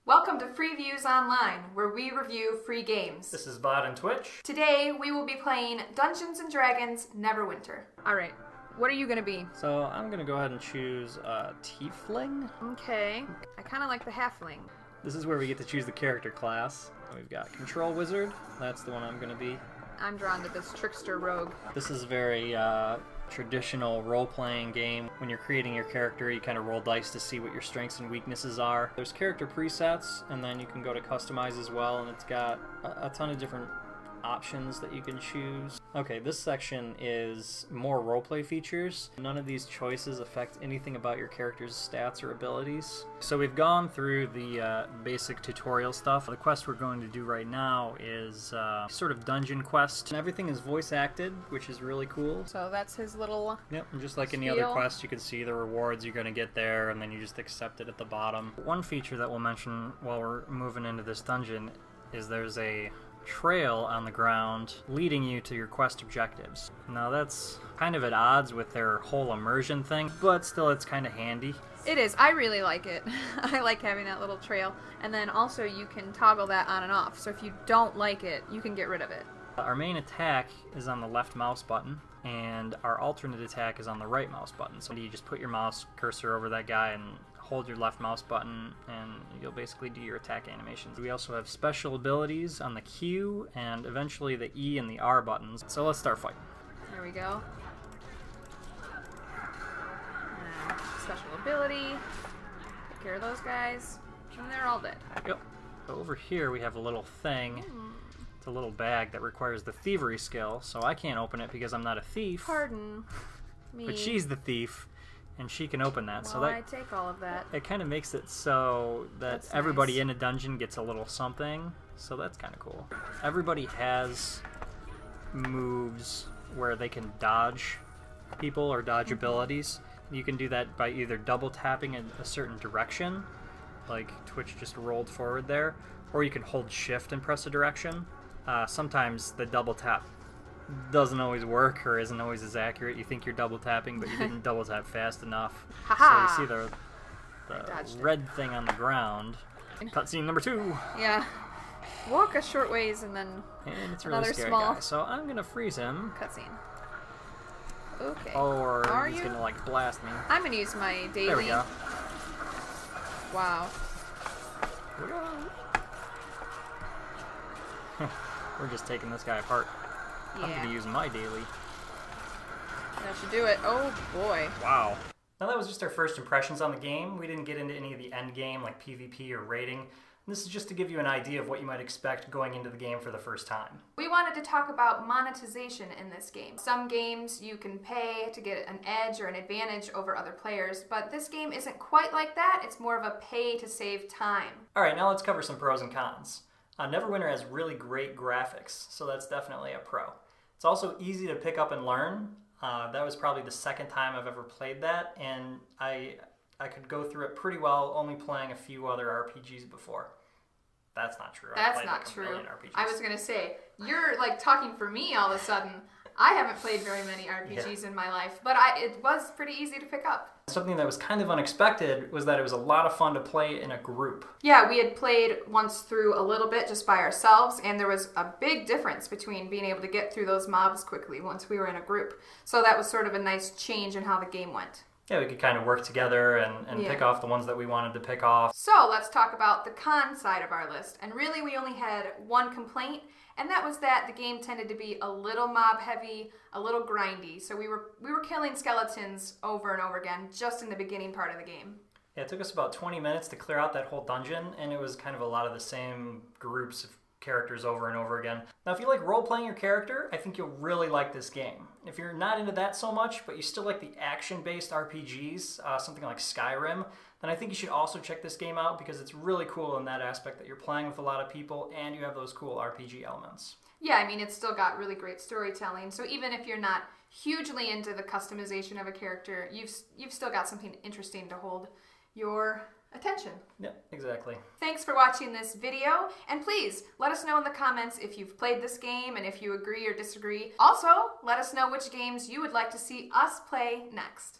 Welcome to Freeviews Online, where we review free games. This is Vod and Twitch. Today, we will be playing Dungeons & Dragons Neverwinter. Alright, what are you gonna be? So I'm gonna go ahead and choose Tiefling. Okay, I kinda like the Halfling. This is where we get to choose the character class. We've got Control Wizard, that's the one I'm gonna be. I'm drawn to this Trickster Rogue. This is very traditional role-playing game. When you're creating your character, you kind of roll dice to see what your strengths and weaknesses are. There's character presets, and then you can go to customize as well, and it's got a ton of different options that you can choose. Okay, this section is more roleplay features. None of these choices affect anything about your character's stats or abilities. So we've gone through the basic tutorial stuff. The quest we're going to do right now is sort of dungeon quest. And everything is voice acted, which is really cool. So that's his little Yep, and just like any other quest, you can see the rewards you're going to get there, and then you just accept it at the bottom. One feature that we'll mention while we're moving into this dungeon is there's a trail on the ground leading you to your quest objectives. Now that's kind of at odds with their whole immersion thing, but still it's kind of handy. It is. I really like it. I like having that little trail. And then also you can toggle that on and off. So if you don't like it, you can get rid of it. Our main attack is on the left mouse button, and our alternate attack is on the right mouse button. So you just put your mouse cursor over that guy and hold your left mouse button, and you'll basically do your attack animations. We also have special abilities on the Q and eventually the E and the R buttons. So let's start fighting. There we go. Special ability. Take care of those guys. And they're all dead. Yep. So over here we have a little thing. It's a little bag that requires the thievery skill, so I can't open it because I'm not a thief. Pardon me. But she's the thief, and she can open that. Well, so that I take all of that. It kind of makes it so that That's everybody nice. in a dungeon gets a little something. So that's kind of cool. Everybody has moves where they can dodge people or dodge abilities. You can do that by either double tapping in a certain direction, like Twitch just rolled forward there, or you can hold shift and press a direction. Sometimes the double tap doesn't always work or isn't always as accurate. You think you're double tapping, but you didn't double tap fast enough. Ha-ha. So you see the red thing on the ground. Cutscene number 2. Yeah. Walk a short ways and then And it's a really another scary small guy. So I'm gonna freeze him. cutscene. Okay. Or Are he's you? gonna like blast me. I'm gonna use my daily. There we go. Wow. We're just taking this guy apart. I'm Yeah. gonna use my daily. That should do it. Oh boy. Wow. Now that was just our first impressions on the game. We didn't get into any of the end game like PvP or raiding. This is just to give you an idea of what you might expect going into the game for the first time. We wanted to talk about monetization in this game. Some games you can pay to get an edge or an advantage over other players, but this game isn't quite like that. It's more of a pay to save time. Alright, now let's cover some pros and cons. Neverwinter has really great graphics, so that's definitely a pro. It's also easy to pick up and learn. That was probably the second time I've ever played that, and I could go through it pretty well, only playing a few other RPGs before. That's not true. That's not true. I was gonna say, you're like talking for me all of a sudden. I haven't played very many RPGs in my life, but it was pretty easy to pick up. Something that was kind of unexpected was that it was a lot of fun to play in a group. Yeah, we had played once through a little bit just by ourselves, and there was a big difference between being able to get through those mobs quickly once we were in a group. So that was sort of a nice change in how the game went. Yeah, we could kind of work together and pick off the ones that we wanted to pick off. So let's talk about the con side of our list. And really we only had one complaint, and that was that the game tended to be a little mob heavy, a little grindy. So we were killing skeletons over and over again just in the beginning part of the game. Yeah, it took us about 20 minutes to clear out that whole dungeon, and it was kind of a lot of the same groups of characters over and over again. Now, if you like role-playing your character, I think you'll really like this game. If you're not into that so much, but you still like the action-based RPGs, something like Skyrim, then I think you should also check this game out because it's really cool in that aspect that you're playing with a lot of people and you have those cool RPG elements. Yeah, I mean, it's still got really great storytelling, so even if you're not hugely into the customization of a character, you've still got something interesting to hold your attention. Yeah, exactly. Thanks for watching this video, and please let us know in the comments if you've played this game and if you agree or disagree. Also, let us know which games you would like to see us play next.